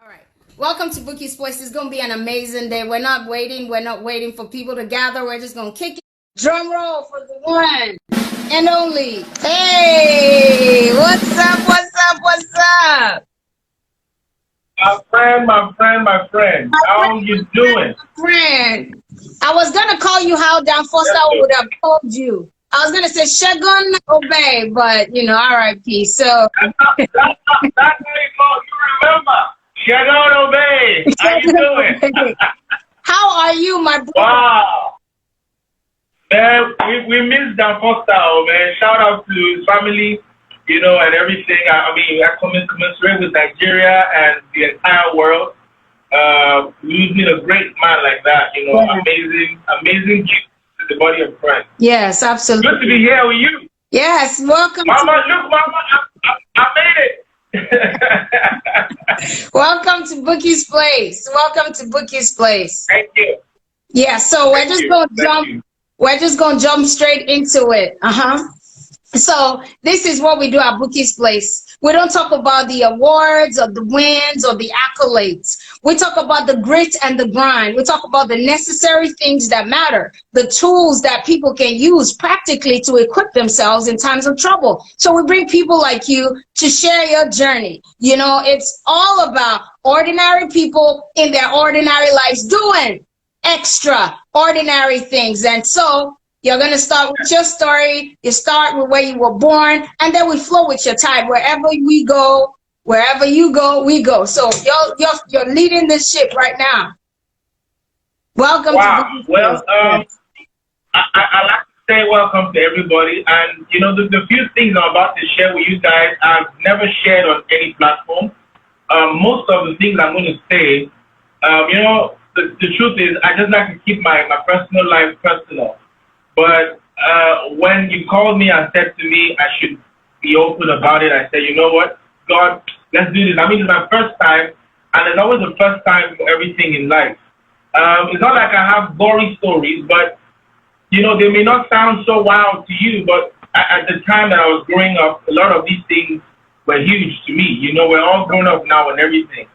right. Welcome to Bouqui'S Place. It's gonna be an amazing day. We're not waiting. We're not waiting for people to gather. We're just gonna kick it. Drum roll for the one and only. Hey, what's up? What's up? What's up? My friend. My How friend, you doing? friend. I was gonna call you how Dan Foster Yes, sir. would have called you. I was gonna say Segun Obe, but R.I.P. So That's how you call. You remember? Segun Obe. How you doing? how are you, my brother? Wow. Man, we miss Dan Foster, man. Shout out to his family, and everything. I mean, I commensurate with Nigeria and the entire world. Losing a great man like that, Yeah. amazing gift to the body of Christ. Yes, absolutely. Good to be here with you. Yes, welcome Mama, look, Mama, I made it. welcome to Bouqui'S Place. Welcome to Bouqui'S Place. Thank you. Yeah, so Thank you. Thank you. we're just gonna jump straight into it. So this is what we do at Bouqui'S Place. We don't talk about the awards or the wins or the accolades. We talk about the grit and the grind. We talk about the necessary things that matter, the tools that people can use practically to equip themselves in times of trouble. So we bring people like you to share your journey. It's all about ordinary people in their ordinary lives doing extraordinary things. And so you're going to start with your story. You start with where you were born, and then we flow with your tide. Wherever you go, we go. So you're leading this ship right now. Welcome Wow. to Well, I like to say welcome to everybody. And, the few things I'm about to share with you guys, I've never shared on any platform. Most of the things I'm going to say, the truth is I just like to keep my personal life personal. But when you called me and said to me I should be open about it, I said, you know what, God, let's do this. I mean, it's my first time, and it's always the first time for everything in life. It's not like I have gory stories, but, they may not sound so wild to you, but at the time that I was growing up, a lot of these things were huge to me. We're all grown up now and everything.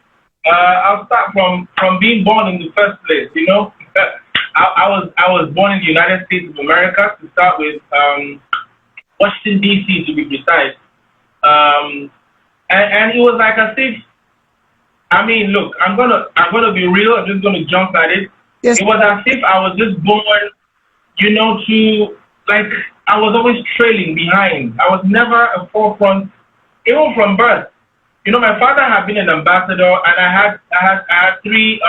I'll start from being born in the first place, I was born in the United States of America to start with, Washington D.C. to be precise, and it was like as if, I mean, look, I'm gonna be real. I'm just gonna jump at it. Yes. It was as if I was just born, to like I was always trailing behind. I was never a forefront, even from birth. My father had been an ambassador, and I had three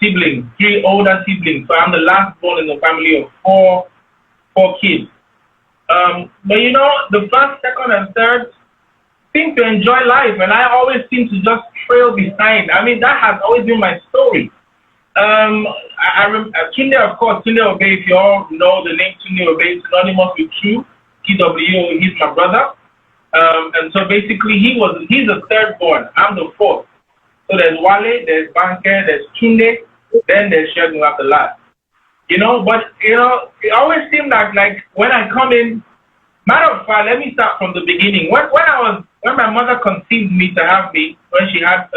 siblings, three older siblings. So I'm the last born in the family of four kids. But the first, second, and third seem to enjoy life, and I always seem to just trail behind. I mean, that has always been my story. I remember Tunde, of course, Tunde Obe. If you all know the name Tunde Obe, synonymous with true, T.W. He's my brother. And so basically, he's the third born. I'm the fourth. So there's Wale, there's Banke, there's Tunde, then there's Segun after last. But it always seemed like when I come in, matter of fact, let me start from the beginning. When my mother conceived me to have me, when she had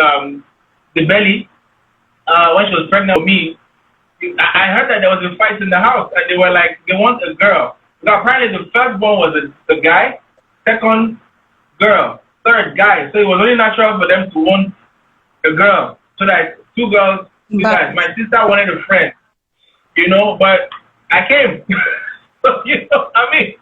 the belly, when she was pregnant with me, I heard that there was a fight in the house, and they were like, they want a girl. So apparently the firstborn was the guy, second girl, third guy. So it was only natural for them to want a girl. So that two girls, two guys. My sister wanted a friend, but I came. So, I mean,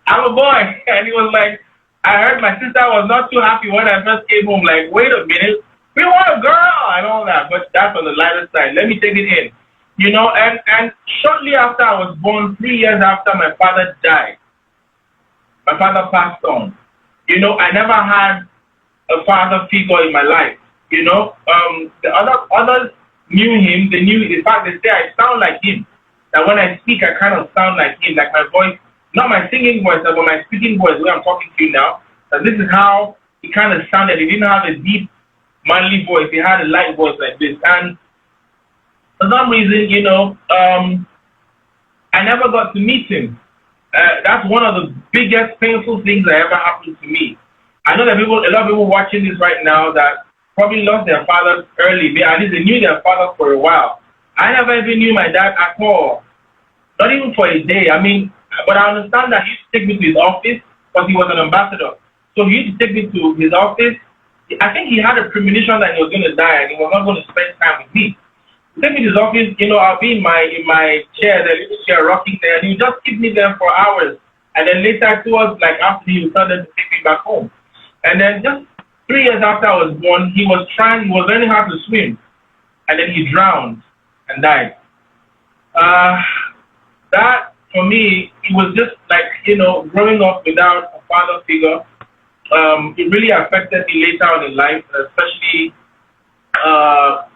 I'm a boy. And he was like, I heard my sister was not too happy when I first came home. Like, wait a minute, we want a girl and all that. But that's on the lighter side. Let me take it in. And shortly after I was born, 3 years after my father died, my father passed on. I never had a father figure in my life. The others knew him. They knew, in fact, they say I sound like him. That when I speak, I kind of sound like him, like my voice, not my singing voice, but my speaking voice, where I'm talking to you now. And this is how he kind of sounded. He didn't have a deep, manly voice. He had a light voice like this. And for some reason, I never got to meet him. That's one of the biggest painful things that ever happened to me. I know that a lot of people watching this right now, that probably lost their fathers early. At least they knew their fathers for a while. I never even knew my dad at all, not even for a day. I mean, but I understand that he used to take me to his office because he was an ambassador. So he used to take me to his office. I think he had a premonition that he was going to die and he was not going to spend time with me. He take me to his office, I'll be in my chair, the little chair rocking there, and he would just keep me there for hours. And then later towards like after he decided to take me back home. And then just 3 years after I was born, he was learning how to swim. And then he drowned and died. That for me, it was just like, growing up without a father figure. It really affected me later on in life, especially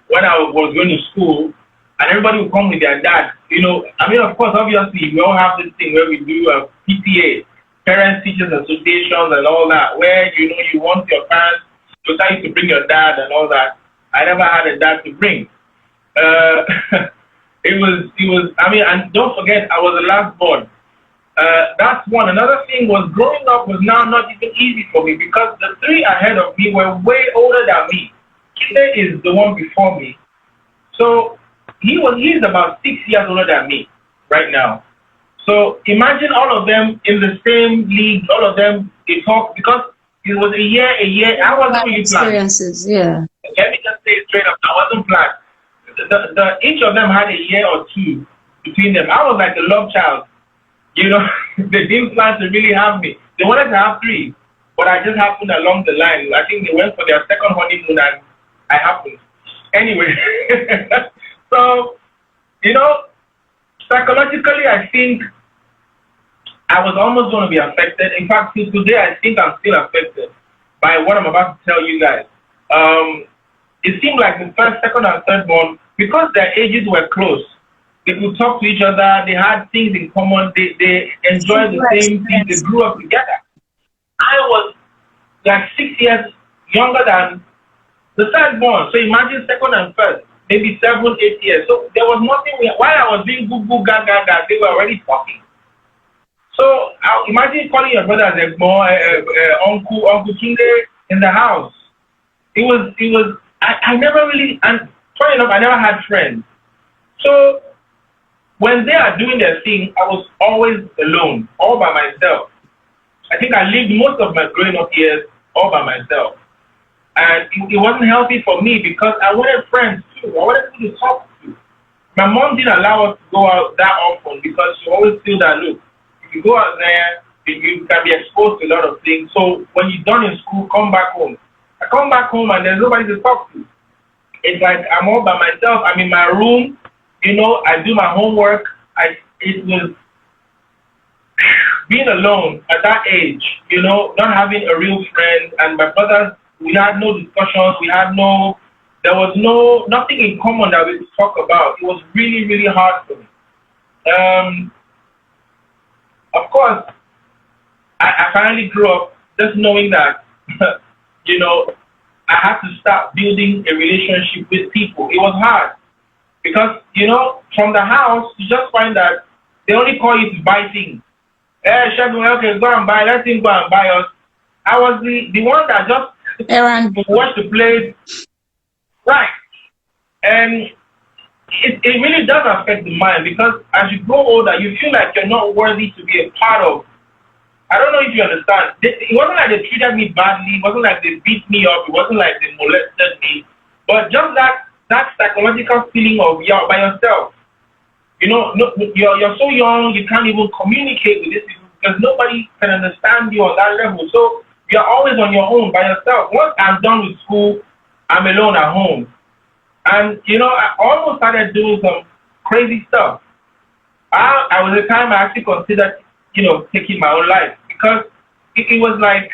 when I was going to school and everybody would come with their dad. Of course, obviously, we all have this thing where we do a PTA, Parents Teachers Associations and all that, where, you want your parents to tell you to bring your dad and all that. I never had a dad to bring. And don't forget, I was the last born. That's one. Another thing was growing up was now not even easy for me because the three ahead of me were way older than me. Kinde is the one before me. So he's about 6 years older than me right now. So imagine all of them in the same league, all of them they talk because it was a year. I wasn't really planned. Experiences, yeah. Let me just say it straight up. I wasn't planned. Each of them had a year or two between them. I was like a love child. They didn't plan to really have me. They wanted to have three, but I just happened along the line. I think they went for their second honeymoon and I happened. Anyway, so, psychologically, I think I was almost going to be affected. In fact, till today, I think I'm still affected by what I'm about to tell you guys. It seemed like the first, second, and third one, because their ages were close, they could talk to each other, they had things in common, they enjoyed the same things, they grew up together. I was like 6 years younger than the third born. So imagine second and first, maybe 7, 8 years. So there was nothing, while I was doing goo goo gaga, they were already talking. So imagine calling your brother as Uncle Kinde in the house. I never really, and funny enough, I never had friends. So when they are doing their thing, I was always alone, all by myself. I think I lived most of my growing up years all by myself. And it wasn't healthy for me because I wanted friends too. I wanted people to talk to. My mom didn't allow us to go out that often because she always feel that, look, if you go out there, you can be exposed to a lot of things. So when you're done in school, come back home. I come back home and there's nobody to talk to. It's like I'm all by myself. I'm in my room. I do my homework. It was being alone at that age, not having a real friend. And my brothers, we had no discussions. There was nothing in common that we could talk about. It was really, really hard for me. Of course, I finally grew up just knowing that, I had to start building a relationship with people. It was hard. Because, from the house, you just find that they only call you to buy things. Hey, Segun, okay, go and buy. Let him go and buy us. I was the one that just watched the place. Right. And it really does affect the mind because as you grow older, you feel like you're not worthy to be a part of. I don't know if you understand. It wasn't like they treated me badly. It wasn't like they beat me up. It wasn't like they molested me. But just that psychological feeling of you're by yourself. You're so young, you can't even communicate with these people because nobody can understand you on that level. So you're always on your own by yourself. Once I'm done with school, I'm alone at home. And, I almost started doing some crazy stuff. I was a time I actually considered, taking my own life because it was like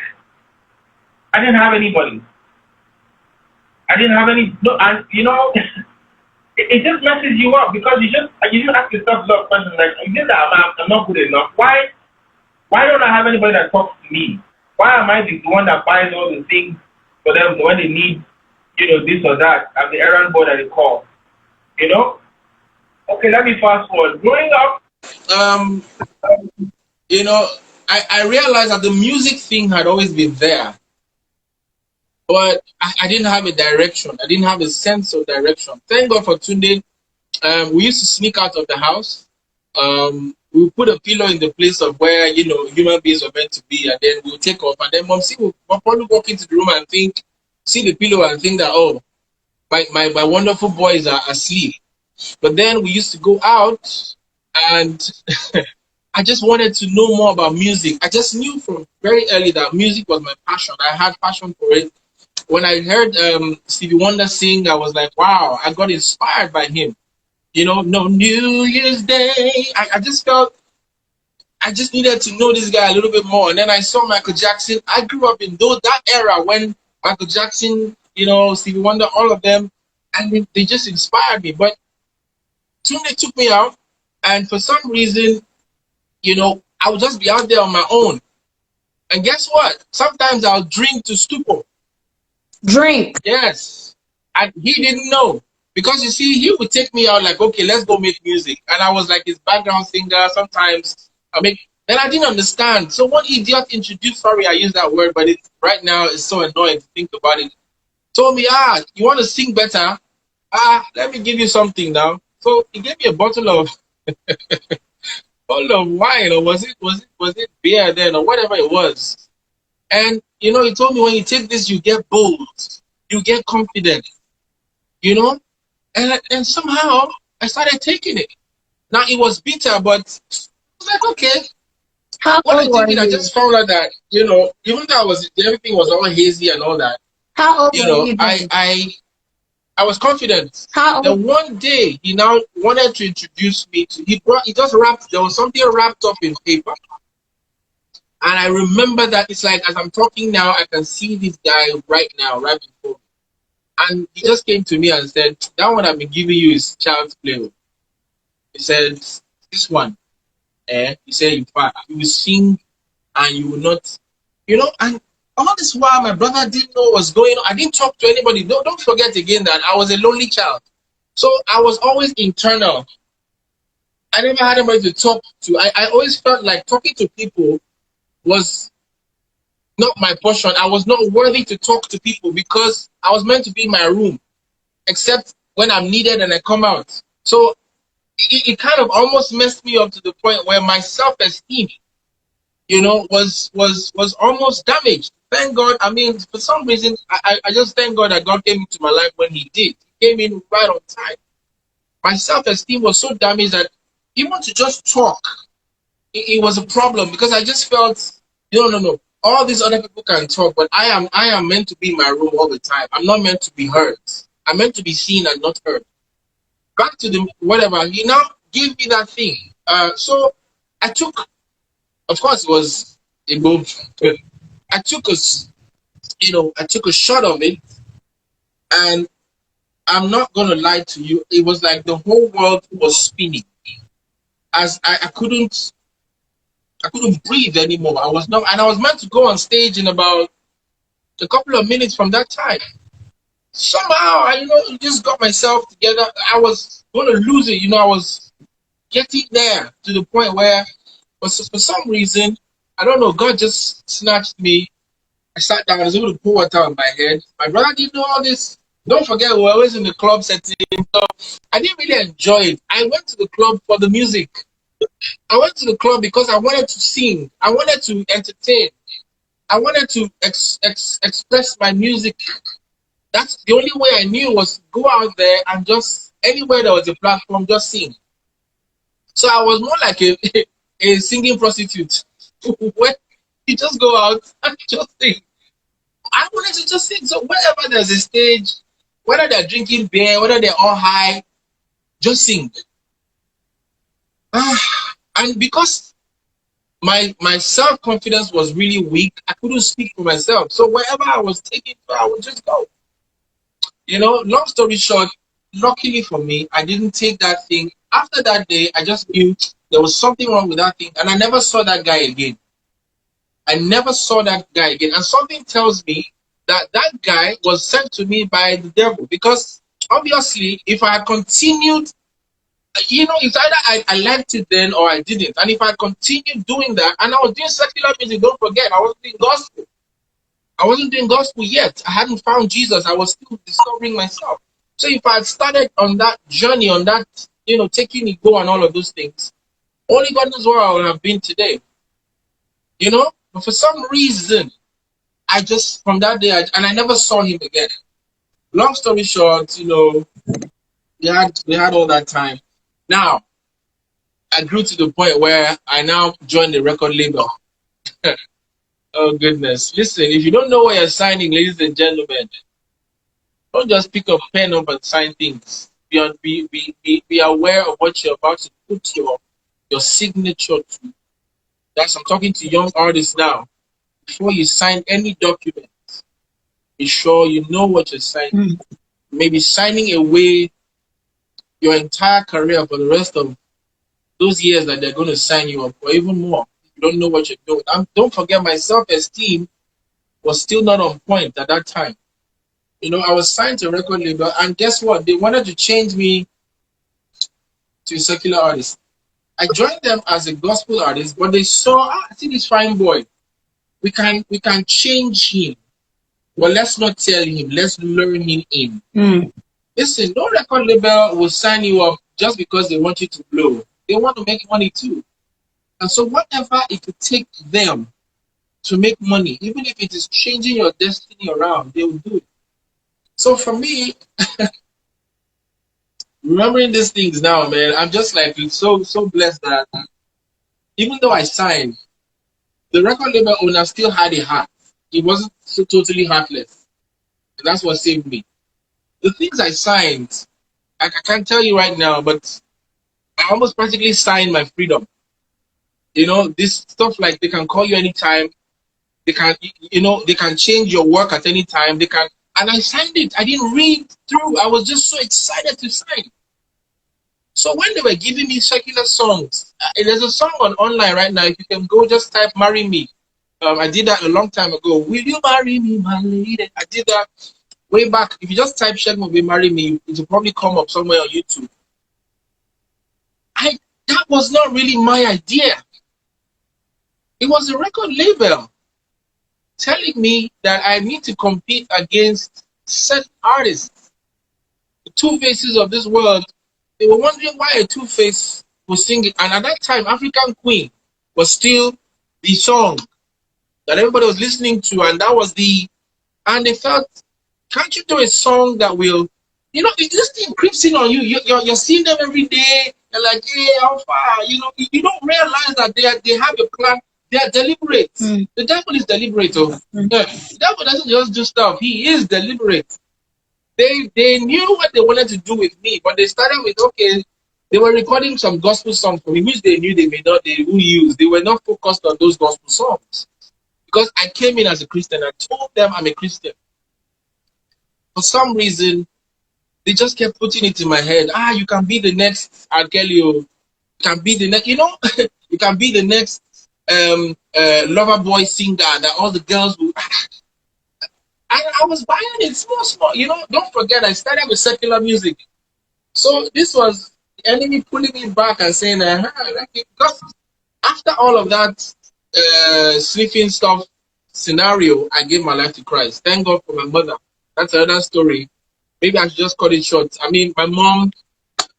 I didn't have anybody. I didn't have any, no, and it just messes you up because you just ask yourself a lot of questions like, is it that I'm not good enough? Why don't I have anybody that talks to me? Why am I the one that buys all the things for them when they need, this or that? I'm the errand boy that they call. Okay, let me fast forward. Growing up, I realized that the music thing had always been there. but I didn't have a direction. I didn't have a sense of direction. Thank God for Tunde. We used to sneak out of the house. We put a pillow in the place of where human beings were meant to be, and then we'll take off. And then mom see will probably walk into the room and think, see the pillow and think that, oh, my wonderful boys are asleep. But then we used to go out, and I just wanted to know more about music. I just knew from very early that music was my passion. I had passion for it. When I heard Stevie Wonder sing, I was like, wow, I got inspired by him. No New Year's Day. I just felt I just needed to know this guy a little bit more. And then I saw Michael Jackson. I grew up in that era when Michael Jackson, Stevie Wonder, all of them, and they just inspired me. But soon they took me out, and for some reason, I would just be out there on my own. And guess what? Sometimes I'll drink to stupor. Drink. Yes. And he didn't know. Because you see, he would take me out like, okay, let's go make music. And I was like his background singer. Sometimes I make then I didn't understand. So one idiot introduced, sorry I use that word, but right now it's so annoying to think about it. Told me, you want to sing better? Let me give you something now. So he gave me a bottle of wine, or was it beer then, or whatever it was. And he told me when you take this, you get bold, you get confident, and somehow I started taking it. Now it was bitter, but I was like, okay. How When I old take were it, I you? just found out that even though everything was all hazy and all that, How old were you I then? I was confident. How old? Then one day he now wanted to introduce me to he just wrapped there was something wrapped up in paper. And I remember that it's like as I'm talking now, I can see this guy right now, right before me. And he just came to me and said, that one I've been giving you is child's play. He said, this one, he said, in fact, you will sing and you will not, and all this while my brother didn't know what was going on. I didn't talk to anybody. Don't forget again that I was a lonely child. So I was always internal. I never had anybody to talk to. I always felt like talking to people was not my portion. I was not worthy to talk to people because I was meant to be in my room, except when I'm needed and I come out. So it kind of almost messed me up to the point where my self-esteem, was almost damaged. Thank God. I mean, for some reason, I just thank God that God came into my life when He did. He came in right on time. My self-esteem was so damaged that even to just talk, it was a problem because I just felt, no. All these other people can talk, but I am meant to be in my room all the time. I'm not meant to be heard. I'm meant to be seen and not heard. Back to the whatever. He now gave me that thing. So I took, of course, it was a move. I took a shot of it, and I'm not gonna lie to you. It was like the whole world was spinning. As I couldn't breathe anymore. I was not, and I was meant to go on stage in about a couple of minutes from that time. Somehow, I just got myself together. I was going to lose it. I was getting there to the point where, for some reason, I don't know, God just snatched me. I sat down. I was able to pour water on my head. My brother didn't know all this. Don't forget, we were always in the club setting. So I didn't really enjoy it. I went to the club for the music. I went to the club because I wanted to sing. I wanted to entertain. I wanted to express my music. That's the only way I knew was go out there and just anywhere there was a platform, just sing. So I was more like a singing prostitute. Where you just go out and just sing. I wanted to just sing. So wherever there's a stage, whether they're drinking beer, whether they're all high, just sing. And because my self confidence was really weak, I couldn't speak for myself. So wherever I was taken to, I would just go. Long story short, luckily for me, I didn't take that thing. After that day, I just knew there was something wrong with that thing, and I never saw that guy again. I never saw that guy again. And something tells me that that guy was sent to me by the devil because obviously, if I had continued, it's either I liked it then or I didn't. And if I continued doing that, and I was doing secular music, don't forget, I was doing gospel. I wasn't doing gospel yet. I hadn't found Jesus. I was still discovering myself. So if I had started on that journey, on that, taking it go and all of those things, only God knows where I would have been today. But for some reason, I just from that day, and I never saw him again. Long story short, we had all that time. Now I grew to the point where I now joined the record label. Oh goodness! Listen, if you don't know what you're signing, ladies and gentlemen, don't just pick a pen up and sign things. Be aware of what you're about to put your signature to. I'm talking to young artists now. Before you sign any document, be sure you know what you're signing. Mm. Maybe signing away your entire career for the rest of those years that they're going to sign you up, or even more. You don't know what you're doing. Don't forget, my self-esteem was still not on point at that time. I was signed to a record label, and guess what? They wanted to change me to a secular artist. I joined them as a gospel artist, but they saw, see this fine boy. We can change him. Well, let's not tell him. Let's learn him in. Mm. Listen, no record label will sign you up just because they want you to blow. They want to make money too. And so whatever it will take them to make money, even if it is changing your destiny around, they will do it. So for me, remembering these things now, man, I'm just like so blessed that even though I signed, the record label owner still had a heart. He wasn't so totally heartless. And that's what saved me. The things I signed, I can't tell you right now, but I almost practically signed my freedom. This stuff like they can call you anytime. They can change your work at any time. And I signed it. I didn't read through. I was just so excited to sign. So when they were giving me secular songs, there's a song online right now. If you can go, just type "Marry Me." I did that a long time ago. Will you marry me, my lady? I did that way back. If you just type Segun Obe "Marry Me," it will probably come up somewhere on YouTube. That was not really my idea. It was a record label telling me that I need to compete against certain artists, the two faces of this world. They were wondering why a two-face was singing. And at that time, African Queen was still the song that everybody was listening to. And that was and they felt, can't you do a song that will, this thing creeps in on you. You're seeing them every day. You're like, hey, how far? You don't realize that they have a plan. They are deliberate. Mm. The devil is deliberate. Oh. Mm. The devil doesn't just do stuff. He is deliberate. They knew what they wanted to do with me, but they started with, okay, they were recording some gospel songs for me, which they knew they will use. They were not focused on those gospel songs. Because I came in as a Christian. I told them I'm a Christian. For some reason, they just kept putting it in my head. You can be the next Kelly. You can be the next, you can be the next lover boy singer that all the girls will. I was buying it small. Don't forget, I started with secular music. So this was the enemy pulling me back and saying, because after all of that sniffing stuff scenario, I gave my life to Christ. Thank God for my mother. That's another story. Maybe I should just cut it short. I mean, my mom,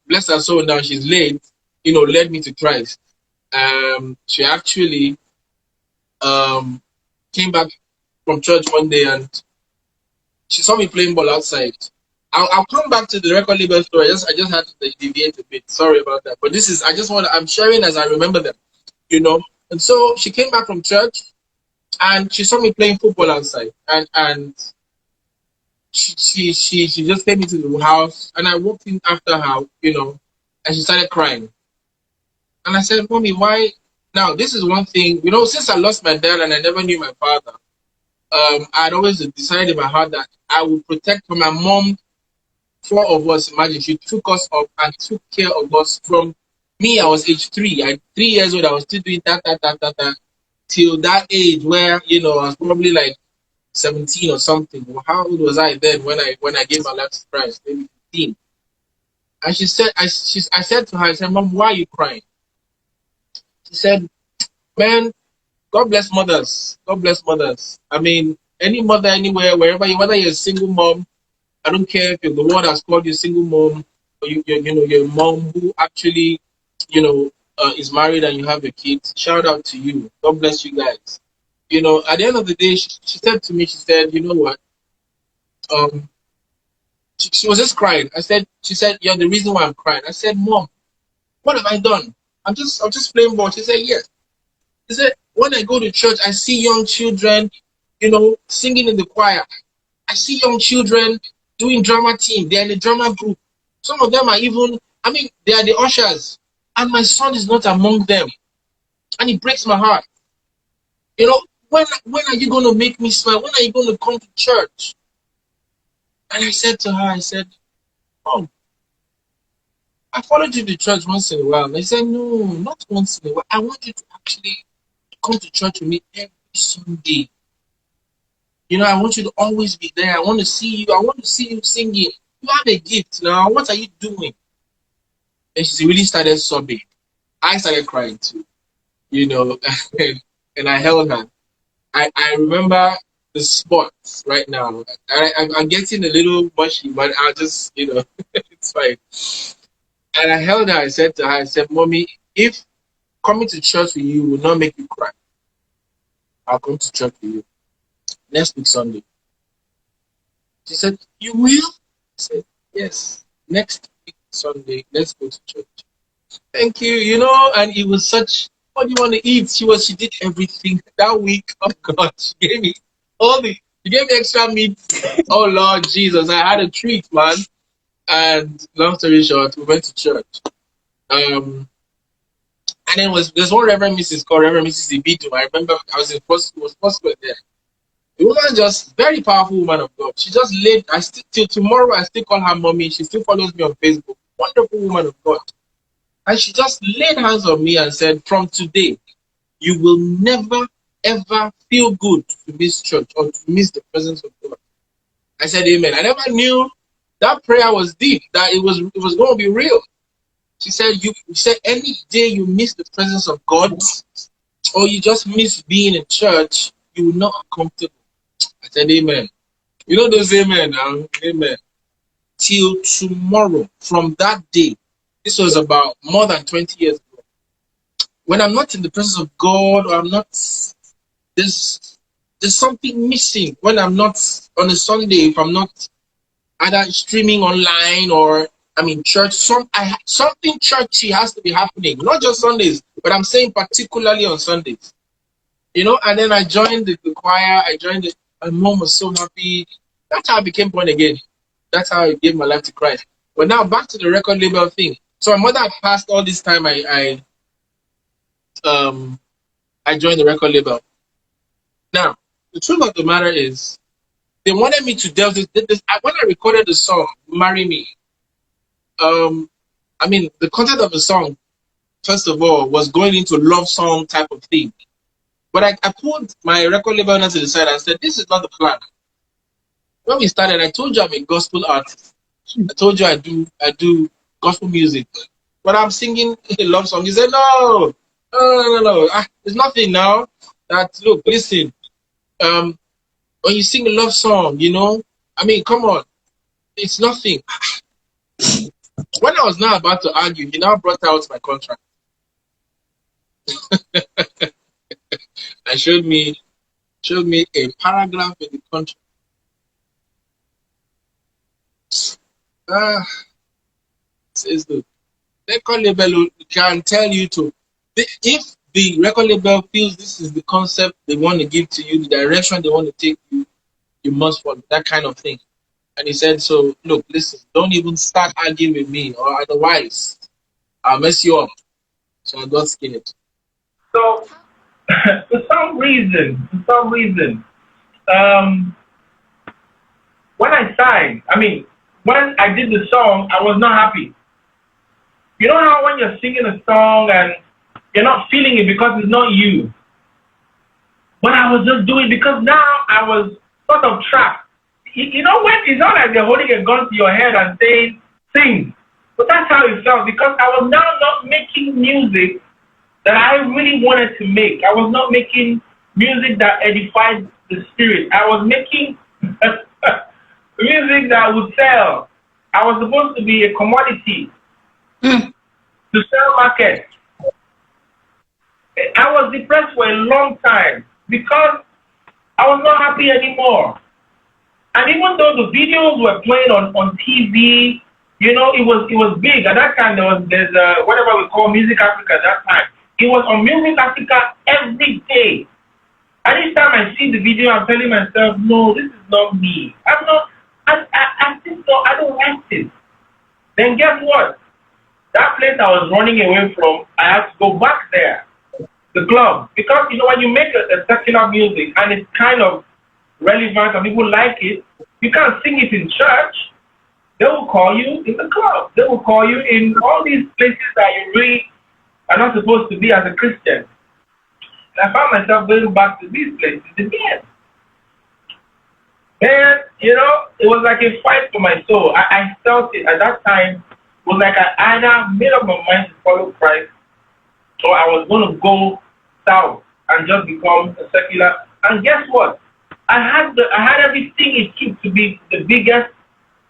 bless her soul now, she's late, led me to Christ. She actually came back from church one day and she saw me playing ball outside. I'll come back to the record label story. I just had to deviate a bit. Sorry about that. But I'm sharing as I remember them, And so she came back from church and she saw me playing football outside. And she just came into the house and I walked in after her, and she started crying. And I said, Mommy, why? Now, this is one thing, since I lost my dad and I never knew my father, I'd always decided in my heart that I would protect for my mom. Four of us, imagine, she took us up and took care of us from me. I was age 3. At 3 years old, I was still doing that, till that age where, I was probably like 17 or something. Well, how old was I then when I gave my life to Christ? Maybe 15. And she said, I said to her, I said, Mom, why are you crying? She said, man, God bless mothers. God bless mothers. I mean, Any mother anywhere, wherever you, whether you're a single mom, I don't care if you're the one that's called you single mom, or you're a mom who actually, is married and you have a kid. Shout out to you. God bless you guys. At the end of the day, she said to me, she said, you know what? Um, she was just crying. She said, you're the reason why I'm crying. I said, Mom, what have I done? I'm just playing ball. She said, yes. She said, when I go to church, I see young children, singing in the choir. I see young children doing drama team. They're in a drama group. Some of them are even, they are the ushers. And my son is not among them. And it breaks my heart. When are you going to make me smile? When are you going to come to church? And I said to her, I said, oh, I followed you to church once in a while. And I said, no, not once in a while. I want you to actually come to church with me every Sunday. I want you to always be there. I want to see you. I want to see you singing. You have a gift now. What are you doing? And she really started sobbing. I started crying too, and I held her. I remember the spots right now. I'm getting a little mushy, but I'll just, it's fine. And I held her. I said to her, I said, Mommy, if coming to church with you will not make you cry, I'll come to church with you next week Sunday. She said, you will? I said, yes. Next week Sunday, let's go to church. Thank you. And it was such, what do you want to eat? She did everything that week. Oh God, she gave me extra meat. Oh Lord Jesus, I had a treat, man. And long story short, we went to church. And then there's one Reverend Mrs. called Reverend Mrs. Ibidu. I remember I was in first school there. The woman, just very powerful woman of God. She just laid. Till tomorrow, I still call her mommy. She still follows me on Facebook. Wonderful woman of God. And she just laid hands on me and said, from today, you will never, ever feel good to miss church or to miss the presence of God. I said, amen. I never knew that prayer was deep, that it was going to be real. She said, any day you miss the presence of God or you just miss being in church, you will not be comfortable. I said, amen. Those amen now. Amen. Till tomorrow, from that day, this was about more than 20 years ago. When I'm not in the presence of God, or I'm not, there's something missing when I'm not on a Sunday, if I'm not either streaming online or I'm in church. Something churchy has to be happening, not just Sundays, but I'm saying particularly on Sundays. And then I joined the choir, my mom was so happy. That's how I became born again. That's how I gave my life to Christ. But now back to the record label thing. So my mother had passed all this time. I joined the record label. Now, the truth of the matter is, they wanted me to delve this. When I recorded the song "Marry Me," the content of the song, first of all, was going into love song type of thing. But I pulled my record label owner to the side and said, this is not the plan. When we started, I told you I'm a gospel artist. I told you I do gospel music. But I'm singing a love song. He said, no. There's nothing now. Look, listen. When you sing a love song, come on. It's nothing. When I was now about to argue, he now brought out my contract. And showed me a paragraph in the contract. Says the record label can tell you if the record label feels this is the concept they want to give to you, the direction they want to take you, you must follow that kind of thing. And he said, so look, listen, don't even start arguing with me, or otherwise I'll mess you up. So I got scared. So for some reason, when I signed, when I did the song, I was not happy. You know how when you're singing a song and you're not feeling it because it's not you. But I was just doing it because now I was sort of trapped. When it's not like they're holding a gun to your head and saying, sing. But that's how it felt, because I was now not making music that I really wanted to make. I was not making music that edified the spirit. I was making music that would sell. I was supposed to be a commodity Mm. to sell market. I was depressed for a long time because I was not happy anymore. And even though the videos were playing on TV, you know, it was big. At that time, there's whatever we call Music Africa at that time. It was on Music Africa every day. And each time I see the video, I'm telling myself, no, this is not me. I'm not, I think so, I don't like this. Then guess what? That place I was running away from, I had to go back there, the club. Because, you know, when you make a secular music and it's kind of relevant and people like it, you can't sing it in church. They will call you in the club. They will call you in all these places that you really are not supposed to be as a Christian. And I found myself going back to these places again. And, you know, it was like a fight for my soul. I felt it at that time. It was like I either made up my mind to follow Christ or I was going to go south and just become a secular. And guess what? I had everything it took to be the biggest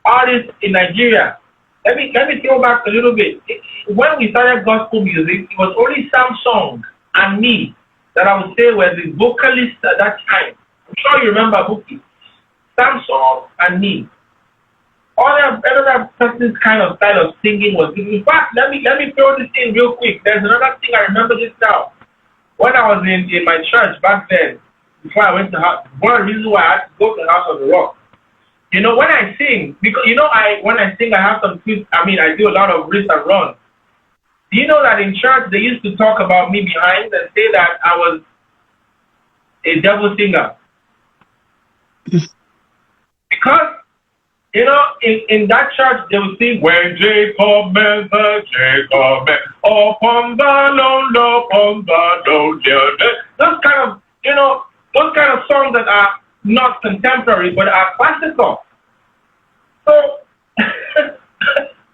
artist in Nigeria. Let me go back a little bit. When we started gospel music, it was only Samsung and me that I would say were the vocalists at that time. I'm sure you remember Bouqui'S. Samsung and me. Other person's kind of style of singing was different. In fact, let me throw this in real quick. There's another thing I remember this now. When I was in my church back then, before I went to house, one of the reasons why I had to go to the House of the Rock. You know, when I sing, because you know when I sing I have some tweets, I do a lot of wrist and runs. Do you know that in church they used to talk about me behind and say that I was a devil singer? Because, you know, in that church, they would sing, when Jacob met Jacob, upon the lone, those kind of, you know, those kind of songs that are not contemporary, but are classical. So,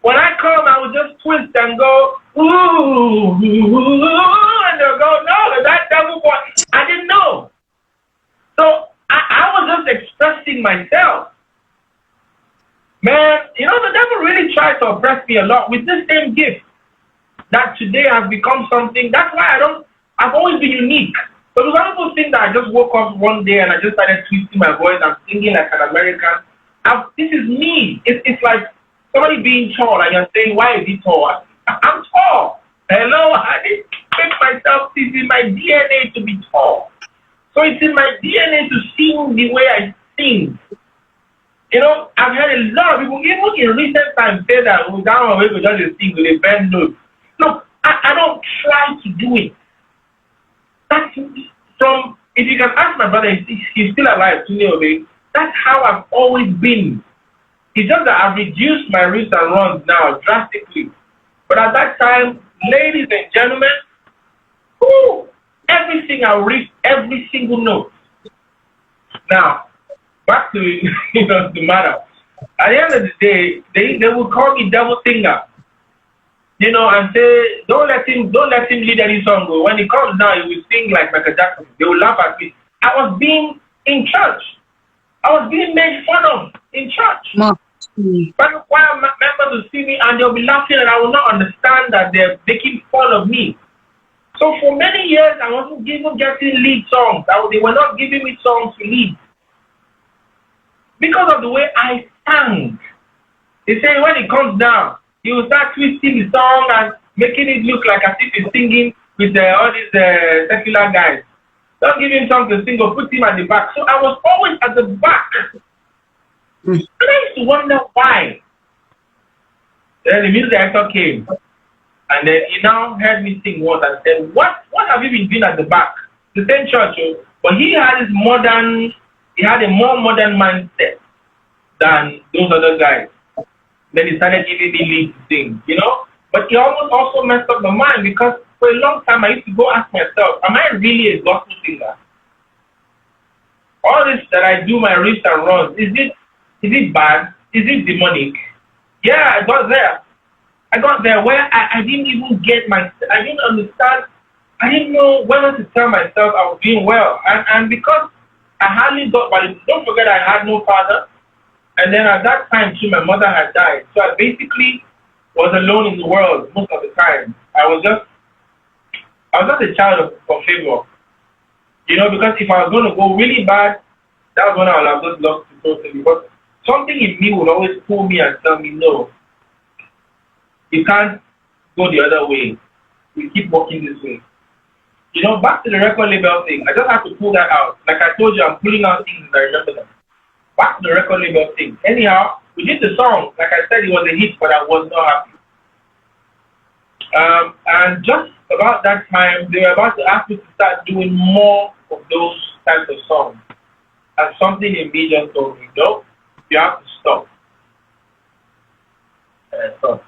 when I come, I would just twist and go, ooh, and they'll go, no, that devil boy. I didn't know. So, I was just expressing myself. Man, you know, the devil really tried to oppress me a lot with this same gift that today has become something. That's why I've always been unique. But some people think that I just woke up one day and I just started twisting my voice and singing like an American. This is me. It's like somebody being tall and you're saying, why is he tall? I'm tall. Hello, I didn't make myself, it's in my DNA to be tall. So it's in my DNA to sing the way I sing. You know, I've heard a lot of people, even in recent times, say that we down away to just sing with a bend nose. No, I don't try to do it. That's from, if you can ask my brother, he's still alive, Segun Obe, that's how I've always been. It's just that I've reduced my wrist and runs now drastically. But at that time, ladies and gentlemen, everything I read, every single note. Now, back to the matter. At the end of the day, they will call me devil singer, you know, and say, don't let him lead any song. When he comes now, he will sing like Michael Jackson. They will laugh at me. I was being in church. I was being made fun of in church. But while members will see me and they'll be laughing, and I will not understand that they're making fun of me. So for many years, I wasn't even getting lead songs. They were not giving me songs to lead. Because of the way I sang. They say when it comes down, he will start twisting the song and making it look like as if he's singing with all these secular guys. Don't give him something to sing or put him at the back. So I was always at the back. And I used to wonder why. Then the music director came. And then he now heard me sing once and said, what have you been doing at the back? The same church, but he had a more modern mindset than those other guys. Then he started giving me lead to sing, you know? But he almost also messed up my mind because for a long time I used to go ask myself, am I really a gospel singer? All this that I do, my wrist and runs, is it bad? Is it demonic? Yeah, I got there where I didn't even I didn't understand. I didn't know whether to tell myself I was doing well. And because I hardly got, but don't forget I had no father. And then at that time too, my mother had died. So I basically was alone in the world most of the time. I was just a child of favor. You know, because if I was going to go really bad, that was when I would have just lost it totally. But something in me would always pull me and tell me, no, you can't go the other way. You keep walking this way. You know, back to the record label thing, I just have to pull that out. Like I told you, I'm pulling out things and I remember them. Back to the record label thing. Anyhow, we did the song. Like I said, it was a hit, but I was not happy. And just about that time, they were about to ask me to start doing more of those types of songs. And something in me just told me, no, you have to stop. And I stopped.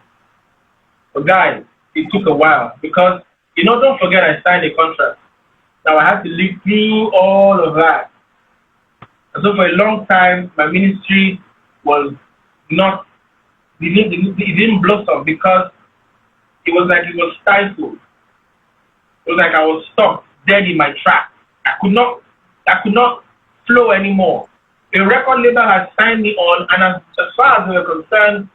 But guys, it took a while because, you know, don't forget I signed a contract. Now I had to live through all of that. And so for a long time, my ministry was not, it didn't blossom because it was like it was stifled. It was like I was stuck dead in my track. I could not flow anymore. The record label had signed me on, and as far as we were concerned,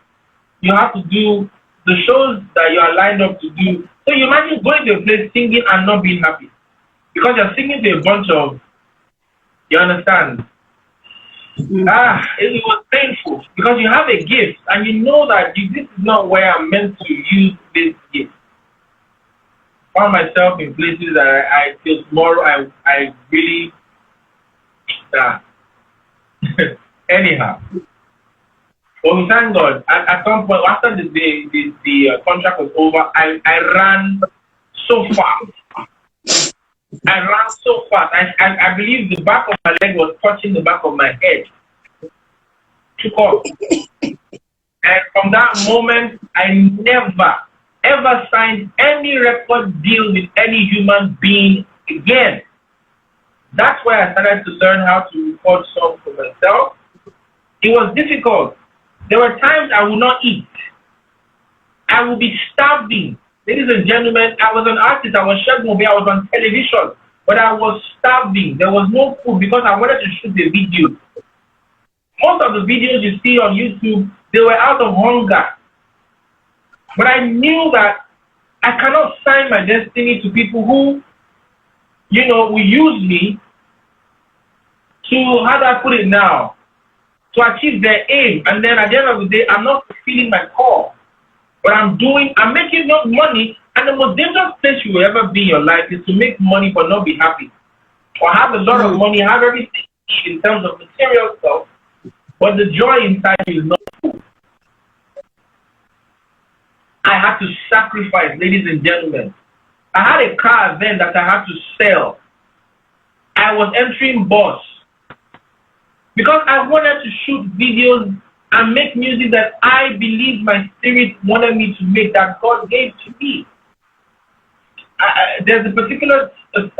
you have to do the shows that you are lined up to do. So you imagine going to a place singing and not being happy. Because you're singing to a bunch of, you understand? It was painful because you have a gift and you know that this is not where I'm meant to use this gift. I found myself in places that I feel tomorrow I really anyhow. But we thank God. At some point after the contract was over, I ran so fast. I ran so fast. I believe the back of my leg was touching the back of my head. Took off. And from that moment, I never, ever signed any record deal with any human being again. That's why I started to learn how to record songs for myself. It was difficult. There were times I would not eat. I would be starving. Ladies and gentlemen, I was an artist. I was Segun Obe. I was on television. But I was starving. There was no food because I wanted to shoot the video. Most of the videos you see on YouTube, they were out of hunger. But I knew that I cannot sign my destiny to people who, you know, will use me to, how do I put it now, to achieve their aim. And then at the end of the day, I'm not fulfilling my call. But I'm making no money. And the most dangerous place you will ever be in your life is to make money but not be happy. Or have a lot of money, have everything in terms of material stuff, but the joy inside you is not full. I had to sacrifice, ladies and gentlemen. I had a car then that I had to sell. I was entering bus because I wanted to shoot videos and make music that I believe my spirit wanted me to make, that God gave to me. There's a particular, when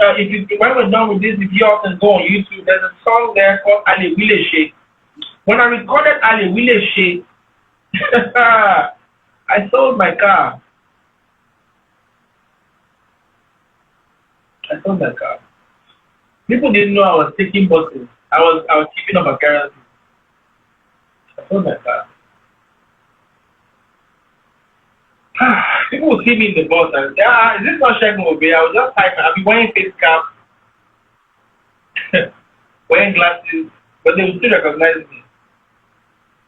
we're done with this, if you all can go on YouTube, there's a song there called Ale Wile She. When I recorded Ale Wile She, I sold my car. I sold my car. People didn't know I was taking buses. I was keeping up appearances. I sold my car. People will see me in the bus and say, is this not Segun Obe? I was just typing. I'll be wearing face cap, wearing glasses, but they will still recognize me.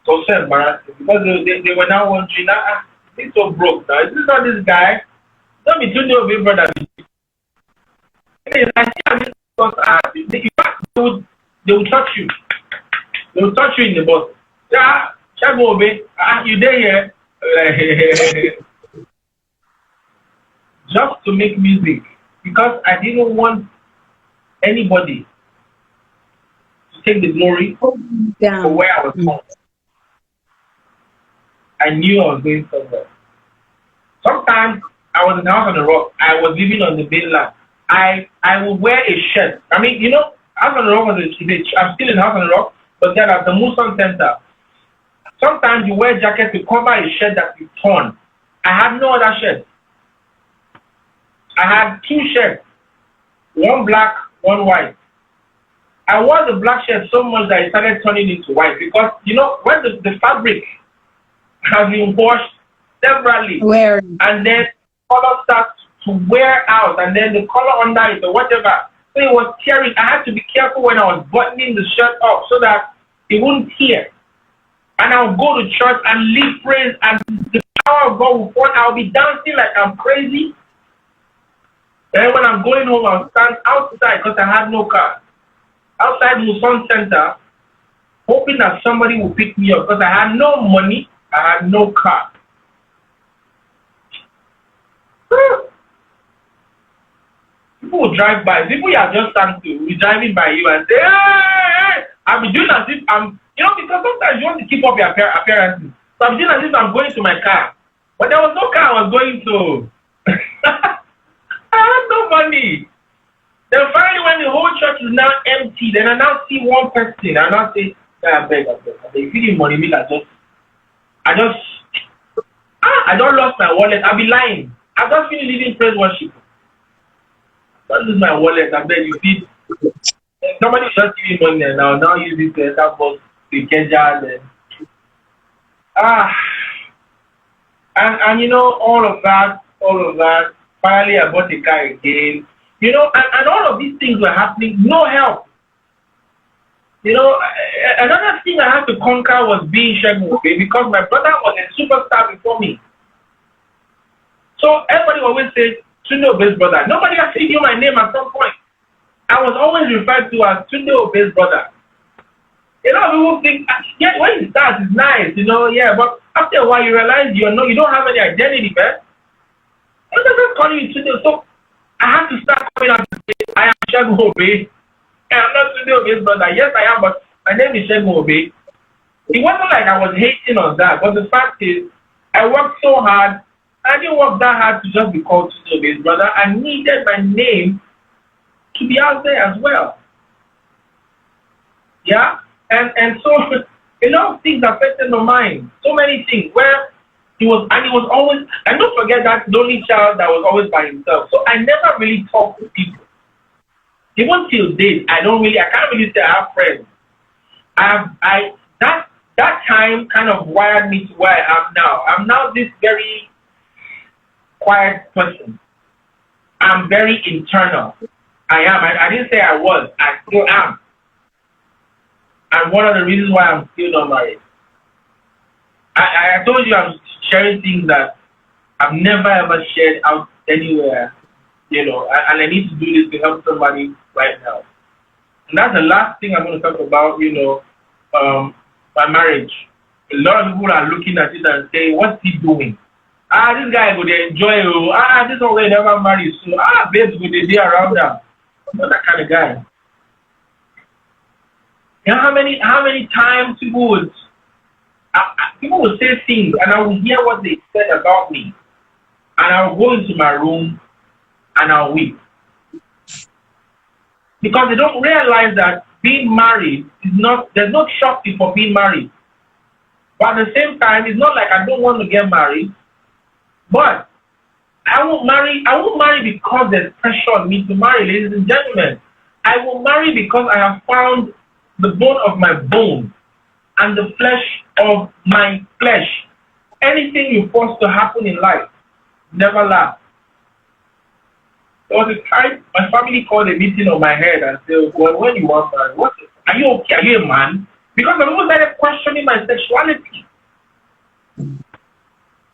So embarrassing because they were now wondering, he's so broke now. Is this not this guy? Don't be too new, big brother. I see they will touch you. They will touch you in the bus. Yeah, Segun Obe, you there here? Just to make music, because I didn't want anybody to take the glory for where I was from. I knew I was going somewhere. Sometimes I was in the house on the rock. I was living on the mainland. I would wear a shirt. I mean, you know, house on the rock I'm still in house on the rock, but then at the Muslim Center, sometimes you wear a jacket to cover a shirt that you torn. I had no other shirt. I had two shirts, one black, one white. I wore the black shirt so much that it started turning into white because when the fabric has been washed severally Where? and then color starts to wear out and then the color under it or whatever. So it was tearing. I had to be careful when I was buttoning the shirt up so that it wouldn't tear. And I'll go to church and lead praise and the power of God will fall. I'll be dancing like I'm crazy. Then when I'm going home, I'll stand outside because I had no car. Outside Muson Center, hoping that somebody will pick me up because I had no money, I had no car. People will drive by. People you are just standing to will be driving by you and say, hey! I'll be doing as if I'm, because sometimes you want to keep up your appearances. So I'm doing as if I'm going to my car. But there was no car I was going to. I had no money. Then finally, when the whole church is now empty, then I now see one person. I now say, I beg. If you need money, I don't lost my wallet. I'll be lying. I just finished leading praise worship. Don't lose my wallet. I beg you. Feed. Somebody just give me money and I'll now use it to enter box to Kenya. And all of that. Finally, I bought a car again. And all of these things were happening. No help. Another thing I had to conquer was being Segun Obe because my brother was a superstar before me. So everybody always says, Tunde Obe's brother. Nobody actually knew my name at some point. I was always referred to as Tunde Obe's brother. People think, yeah, when you start, it's nice, yeah, but after a while you realize you don't have any identity, man. I'm just calling you Tunde. So I had to start coming out and say, I am Segun Obe. I'm not Tunde Obe's brother. Yes, I am, but my name is Segun Obe. It wasn't like I was hating on that, but the fact is, I worked so hard. I didn't work that hard to just be called Tunde Obe's brother. I needed my name to be out there as well. Yeah? And so, things affected my mind. So many things where he was always, and don't forget that lonely child that was always by himself. So I never really talked to people. Even till date, I can't really say I have friends. That time kind of wired me to where I am now. I'm now this very quiet person. I'm very internal. I am. I didn't say I was. I still am. And one of the reasons why I'm still not married. I told you I'm sharing things that I've never ever shared out anywhere, and I need to do this to help somebody right now. And that's the last thing I'm going to talk about, my marriage. A lot of people are looking at it and saying, what's he doing? This guy would enjoy you. This one will never marry soon. Babes would be around them. I'm not that kind of guy. You know how many times people would say things and I would hear what they said about me. And I'll go into my room and I'll weep. Because they don't realize that being married there's no shocking for being married. But at the same time, it's not like I don't want to get married. But I won't marry because there's pressure on me to marry, ladies and gentlemen. I will marry because I have found the bone of my bone and the flesh of my flesh. Anything you force to happen in life never lasts. There was a time my family called a meeting on my head and said, well, when you want man, are you okay? Are you a man? Because I almost started questioning my sexuality.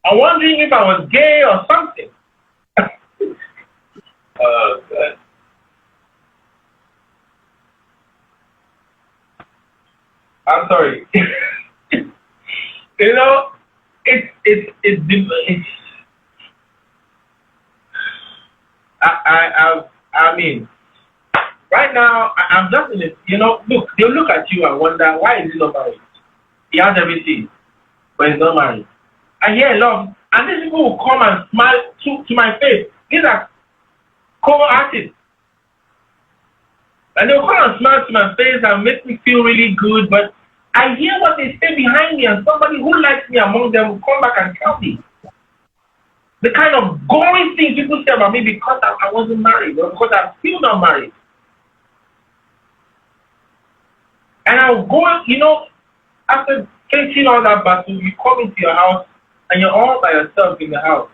I'm wondering if I was gay or something. God. I'm sorry. I mean, right now I'm just in it. Look, they'll look at you and wonder why is he not married? He has everything, but he's not married. I hear a lot, and these people will come and smile to my face. These are cover artists. And they'll come and smile to my face and make me feel really good, but I hear what they say behind me, and somebody who likes me among them will come back and tell me the kind of gory things people say about me because I wasn't married or because I'm still not married. And I'll go, after facing all that battle, you come into your house and you're all by yourself in the house.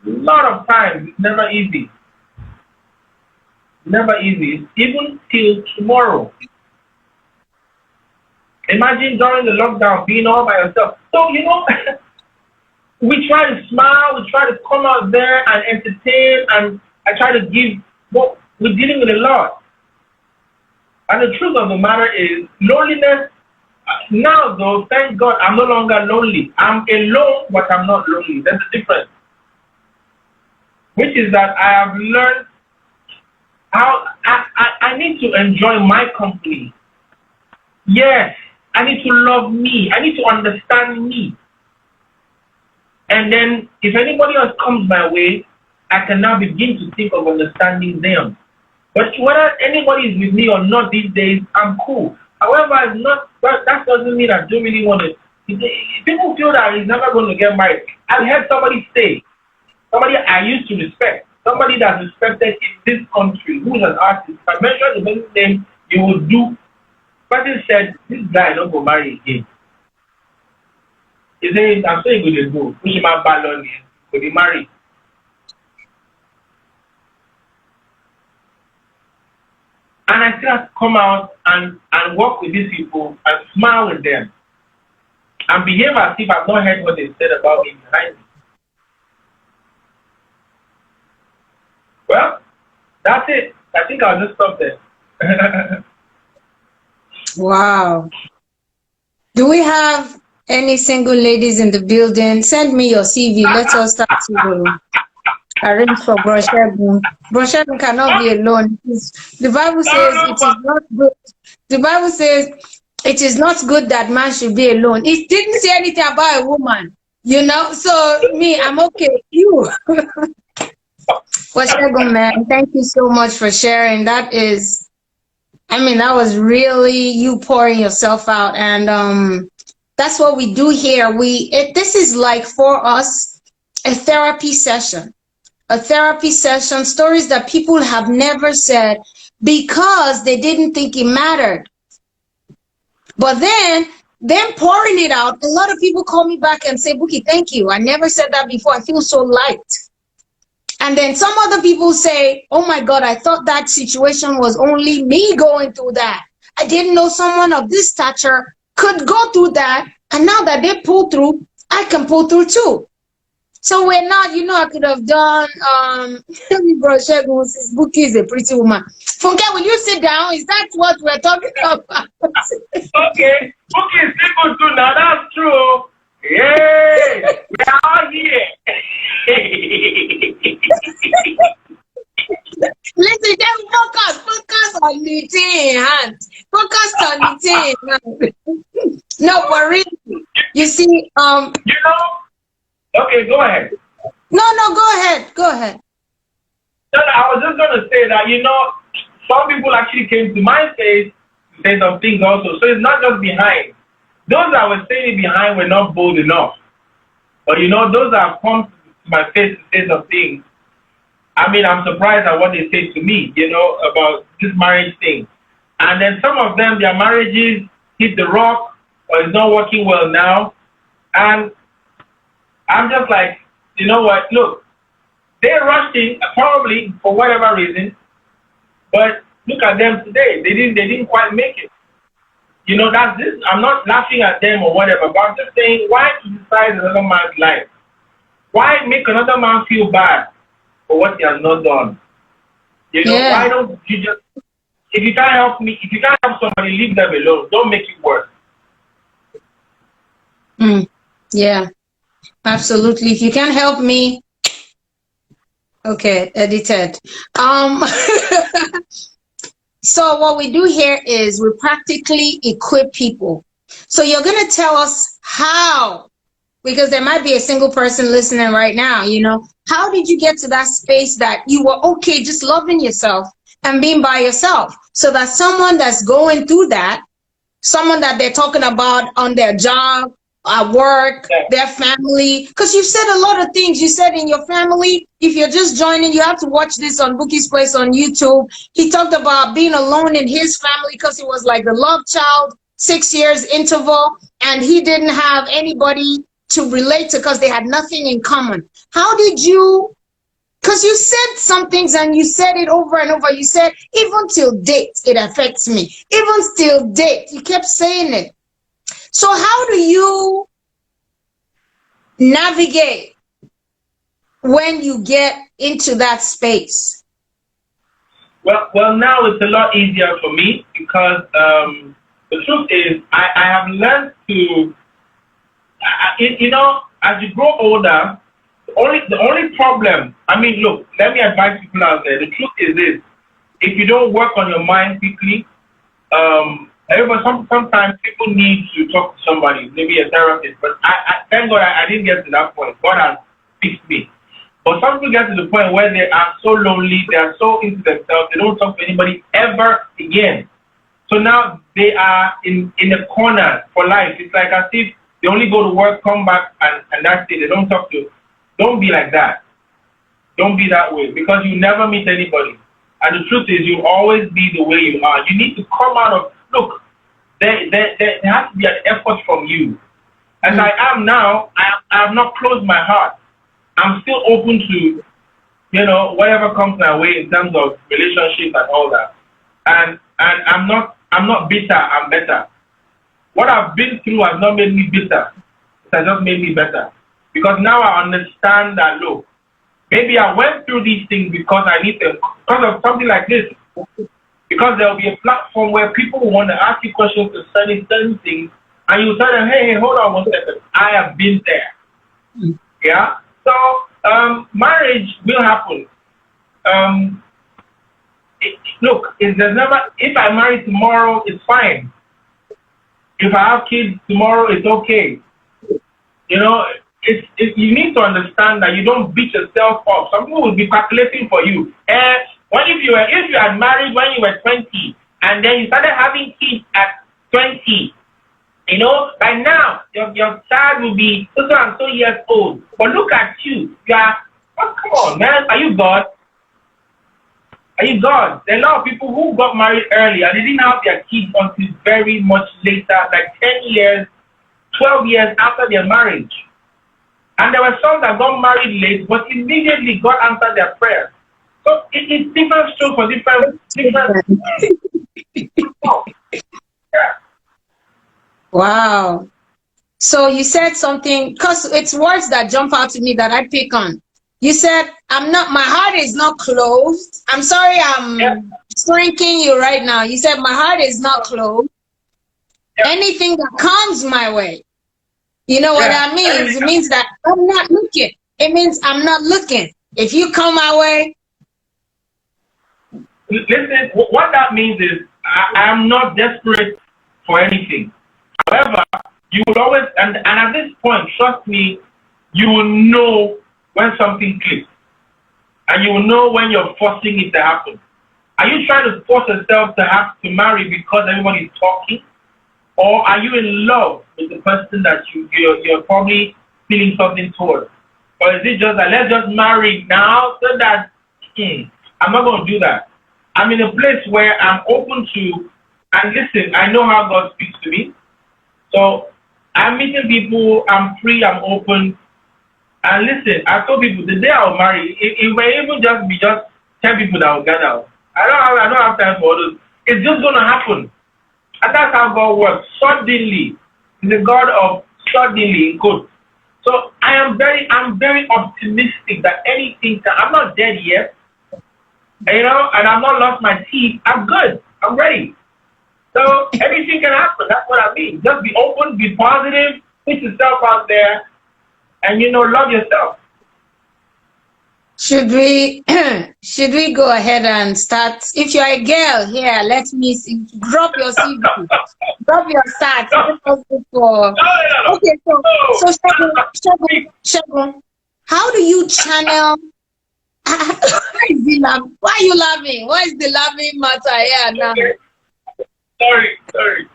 A lot of times, it's never easy. Never easy. Even till tomorrow. Imagine during the lockdown being all by yourself. So, we try to smile, we try to come out there and entertain, and I try to give, but we're dealing with a lot. And the truth of the matter is, loneliness, now though, thank God, I'm no longer lonely. I'm alone, but I'm not lonely. There's a difference. Which is that I have learned how I need to enjoy my company. Yes, I need to love me. I need to understand me. And then if anybody else comes my way, I can now begin to think of understanding them. But whether anybody is with me or not these days, I'm cool. However, that doesn't mean I don't really want to. If people feel that he's never going to get married, I've heard somebody say, somebody I used to respect, somebody that's respected in this country, who's an artist. If I mention the person's name, you will do. Person said, this guy don't go marry again. He said, I'm saying good to go. Push him out ballon, could he marry? And I still have to come out and work with these people and smile with them and behave as if I've not heard what they said about me behind me. Well, that's it. I think I'll just stop there. Wow. Do we have any single ladies in the building? Send me your CV. Let us start to arrange for Bro Segun. Bro Segun cannot be alone. The Bible says it is not good. The Bible says it is not good that man should be alone. It didn't say anything about a woman, So me, I'm okay. You. Bro Segun, man, thank you so much for sharing. That was really you pouring yourself out, and that's what we do here. This is like for us a therapy session. Stories that people have never said because they didn't think it mattered. But then pouring it out, a lot of people call me back and say, "Bouquie, thank you. I never said that before. I feel so light." And then some other people say, "Oh my God, I thought that situation was only me going through that. I didn't know someone of this stature could go through that. And now that they pull through, I can pull through too." So we're not, I could have done, Bro Segun says, Bouquie is a pretty woman. Funke, will you sit down? Is that what we're talking about? Okay, Bouquie is single too now, that's true. Yay! We are all here. Listen, just focus on the thing, hands. Focus on the thing. No, but really, you see, Okay, go ahead. No, go ahead. No, I was just going to say that, some people actually came to my face to say some things also. So it's not just behind. Those that were saying it behind were not bold enough. But, those that have come to my face to say some things, I'm surprised at what they say to me, about this marriage thing. And then some of them, their marriages hit the rock or it's not working well now. And I'm just like, you know what? Look, they're rushing probably for whatever reason, but look at them today. They didn't quite make it. That's this. I'm not laughing at them or whatever, but I'm just saying, why criticize another man's life? Why make another man feel bad for what he has not done? Why don't you just, if you can't help me, if you can't help somebody, leave them alone. Don't make it worse. Yeah. Absolutely. If you can't help me, okay, edited. So what we do here is we practically equip people. So you're going to tell us how, because there might be a single person listening right now, how did you get to that space that you were okay just loving yourself and being by yourself, so that someone that's going through that, someone that they're talking about on their job, at work, Yeah. their family. Because you've said a lot of things. You said in your family, if you're just joining, you have to watch this on Bouqui'S Place on YouTube. He talked about being alone in his family because he was like the love child, 6 years interval, and he didn't have anybody to relate to because they had nothing in common. How did you? Because you said some things and you said it over and over. You said, even till date, it affects me. Even till date, you kept saying it. So how do you navigate when you get into that space? Well, now it's a lot easier for me because the truth is, I have learned to, as you grow older, the only problem. I mean, look, let me advise people out there. The truth is this: if you don't work on your mind quickly, sometimes people need to talk to somebody, maybe a therapist. But I thank God I didn't get to that point. God has fixed me. But some people get to the point where they are so lonely, they are so into themselves, they don't talk to anybody ever again. So now they are in a corner for life. It's like as if they only go to work, come back, and that's it. They don't talk to. Don't be like that. Don't be that way because you never meet anybody. And the truth is, you'll always be the way you are. You need to come out of, look, there has to be an effort from you. As I am now, I have not closed my heart. I'm still open to, whatever comes my way in terms of relationships and all that. And I'm not bitter, I'm better. What I've been through has not made me bitter. It has just made me better. Because now I understand that, look, maybe I went through these things because I need to, because of something like this. Because there will be a platform where people will want to ask you questions concerning certain things, and you tell them, hey, hold on 1 second, I have been there. Yeah? So, marriage will happen. Look, if I marry tomorrow, it's fine. If I have kids tomorrow, it's okay. You need to understand that you don't beat yourself up. Some people will be calculating for you. If you had married when you were 20 and then you started having kids at 20, by now your child will be so and so years old. But look at you. Come on, man. Are you God? Are you God? There are a lot of people who got married early and they didn't have their kids until very much later, like 10 years, 12 years after their marriage. And there were some that got married late, but immediately God answered their prayers. So it's different strokes for different. Yeah. Wow. So you said something, because it's words that jump out to me that I pick on. You said, my heart is not closed. I'm sorry, I'm shrinking you right now. You said, my heart is not closed. Yeah. Anything that comes my way. You know what that means? It means that I'm not looking. It means I'm not looking. If you come my way. Listen, what that means is I am not desperate for anything. However, you will always, and at this point, trust me, you will know when something clicks. And you will know when you're forcing it to happen. Are you trying to force yourself to have to marry because everybody's talking? Or are you in love with the person that you're probably feeling something towards? Or is it just that let's just marry now so that I'm not going to do that. I'm in a place where I'm open to, and listen, I know how God speaks to me. So I'm meeting people, I'm free, I'm open. And listen, I told people the day I'll marry, it may even just be 10 people that will gather. I don't have time for all those. It's just going to happen. And that's how God works. Suddenly. He's the God of suddenly in quotes. So I'm very optimistic that anything I'm not dead yet. And I've not lost my teeth. I'm good. I'm ready. So anything can happen. That's what I mean. Just be open, be positive, put yourself out there, and love yourself. Should we go ahead and start? If you're a girl here, let me see. Drop your CV. Drop your stats. Okay, so Segun, how do you channel? Why are you laughing? What is the laughing matter here now? Okay. Sorry.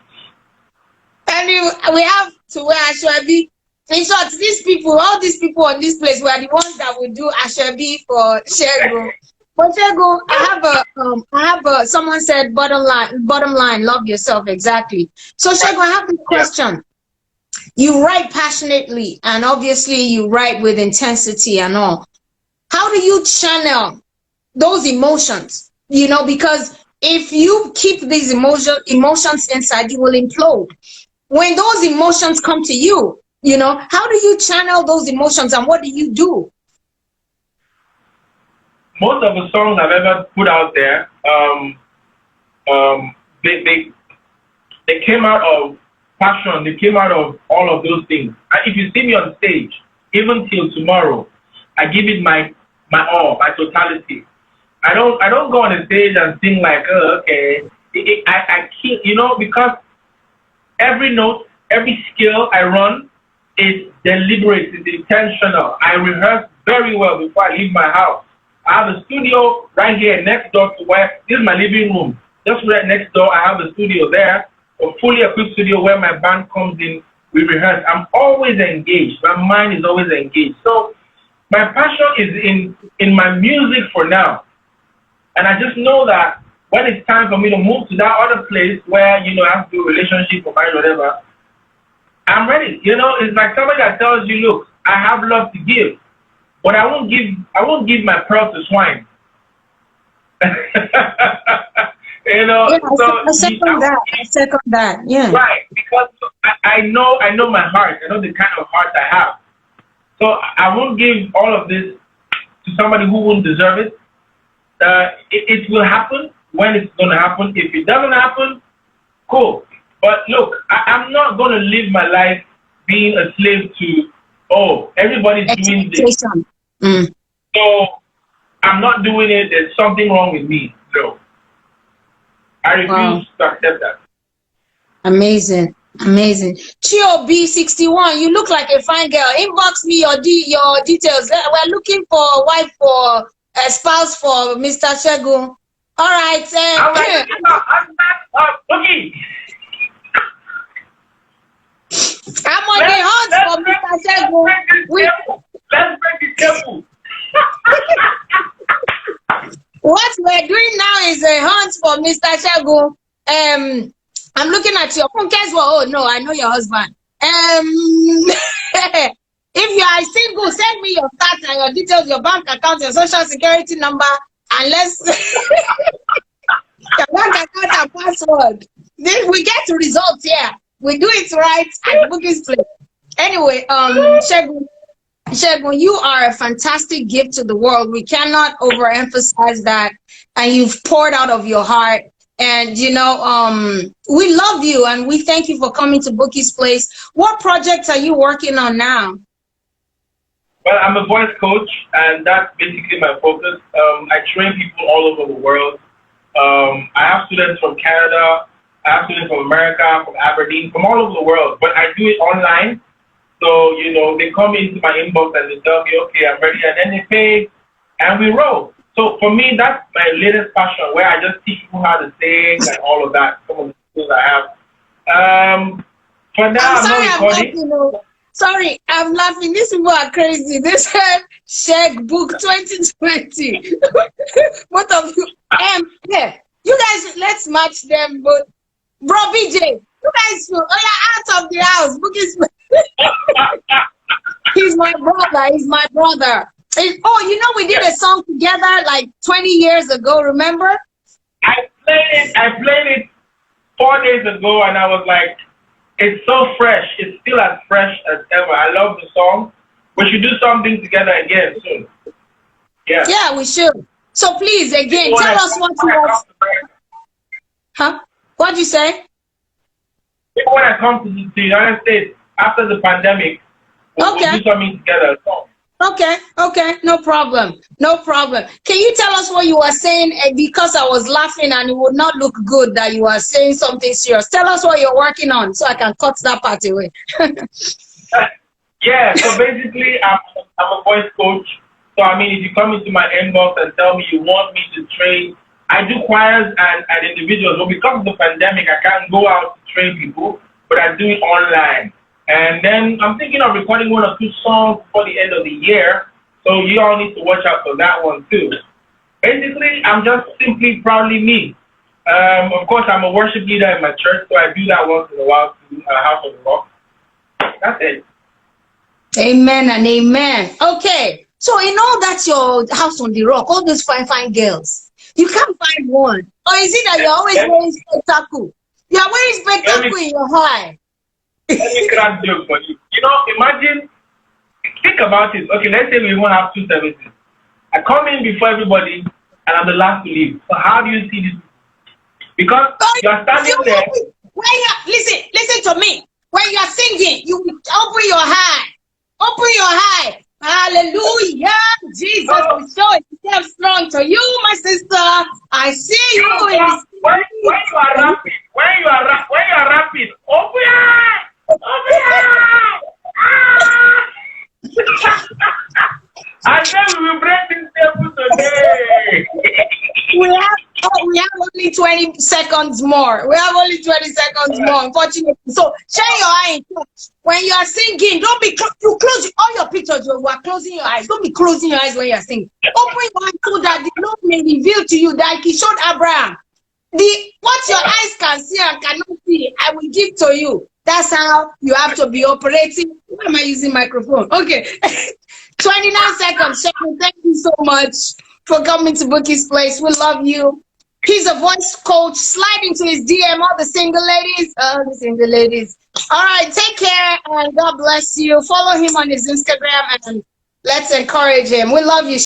And we have to wear Ashwabi. In short, these people, all these people on this place were the ones that will do Ashwabi for Segun. But Segun, I have a, someone said bottom line, love yourself, exactly. So Segun, I have a question. You write passionately, and obviously you write with intensity and all. How do you channel those emotions? You know, because if you keep these emotions inside, you will implode. When those emotions come to you, you know, how do you channel those emotions and what do you do? Most of the songs I've ever put out there, they came out of passion. They came out of all of those things. If you see me on stage, even till tomorrow, I give it my all, my totality. I don't go on the stage and sing like, oh, okay. I keep, you know, because every note, every skill I run is deliberate, it's intentional. I rehearse very well before I leave my house. I have a studio right here next door to where this is my living room. Just right next door, I have a studio there, a fully equipped studio where my band comes in. We rehearse. I'm always engaged. My mind is always engaged. So my passion is in my music for now. And I just know that when it's time for me to move to that other place where, you know, I have to do a relationship or marriage, whatever, I'm ready. You know, it's like somebody that tells you, look, I have love to give, but I won't give my pearl to swine. You know, Yeah, so I second that. Yeah. right, because I know my heart. I know the kind of heart I have. So I won't give all of this to somebody who wouldn't deserve it. It will happen when it's going to happen. If it doesn't happen, cool. But look, I'm not going to live my life being a slave to, oh, everybody's doing this. So I'm not doing it. There's something wrong with me. No. I refuse to accept that. Amazing. Amazing. b.o.u.q.u.i, you look like a fine girl. Inbox me your details. We're looking for a wife, for a spouse for Mr. Segun. All right. Bouquie. I'm on the hunt for Mr. Segun. Let's break the table. What we're doing now is a hunt for Mr. Segun. I'm looking at your phone. Guess what? Oh no, I know your husband. If you are single, send me your stats and your details, your bank account, your social security number, and let's your bank account and password. Then we get results here. We do it right at Bouqui'S place. Anyway, Segun, you are a fantastic gift to the world. We cannot overemphasize that. And you've poured out of your heart. And, you know, we love you and we thank you for coming to Bouqui'S place. What projects are you working on now? Well, I'm a voice coach, and that's basically my focus. I train people all over the world. I have students from Canada, I have students from America, from Aberdeen, from all over the world, but I do it online. So, you know, they come into my inbox and they tell me, okay, I'm ready, and then they pay, and we roll. So for me, that's my latest passion, where I just teach people how to sing and all of that, some of the skills I have. For now, I'm not recording. Sorry, I'm laughing. These people are crazy. They said Sheg Book 2020. Both of you. Yeah. You guys, let's match them. But bro, BJ, you guys, you're out of the house. Bouqui'S. He's my brother. He's my brother. Oh, you know, we did a song together like 20 years ago. Remember? I played it 4 days ago, and I was like, it's so fresh. It's still as fresh as ever. I love the song. We should do something together again soon. Yeah. Yeah, we should. So please, again, tell us what you want. Huh? What'd you say? When I come to the United States after the pandemic, we'll do something together. Okay, no problem. Can you tell us what you were saying? Because I was laughing and it would not look good that you are saying something serious. Tell us what you're working on so I can cut that part away. Yeah, so basically I'm a voice coach. So I mean, if you come into my inbox and tell me you want me to train, I do choirs and individuals. But because of the pandemic, I can't go out to train people. but I do it online. And then I'm thinking of recording one or two songs before the end of the year. So you all need to watch out for that one too. Basically, I'm just simply proudly me. Of course, I'm a worship leader in my church, so I do that once in a while to House of the Rock. That's it. Amen and amen. Okay. So in all that's your house on the rock, all those fine, fine girls, you can't find one. Or is it that you're always wearing spectacle? You're wearing spectacle in your hair. Let me crack joke for you. You know, imagine, think about it. Okay, let's say we won't have two services. I come in before everybody, and I'm the last to leave. So how do you see this? Because you're standing there. Listen to me. When you're singing, you open your hand. Open your hand. Hallelujah. Jesus will show himself strong to you, my sister. I see you. When you are rapping, open your hand. Open your hand. I said we will break this table today. We have only 20 seconds more. We have only 20 seconds more, unfortunately. So share your eye in church. When you are singing, don't be you close all your pictures. You are closing your eyes. Don't be closing your eyes when you are singing. Open your eyes so that the Lord may reveal to you that He showed Abraham. What your eyes can see and cannot see, I will give to you. That's how you have to be operating. Why am I using microphone? Okay. 29 seconds. Segun, thank you so much for coming to Bouqui'S Place. We love you. He's a voice coach. Slide into his DM, all the single ladies. All right, take care and God bless you. Follow him on his Instagram and let's encourage him. We love you.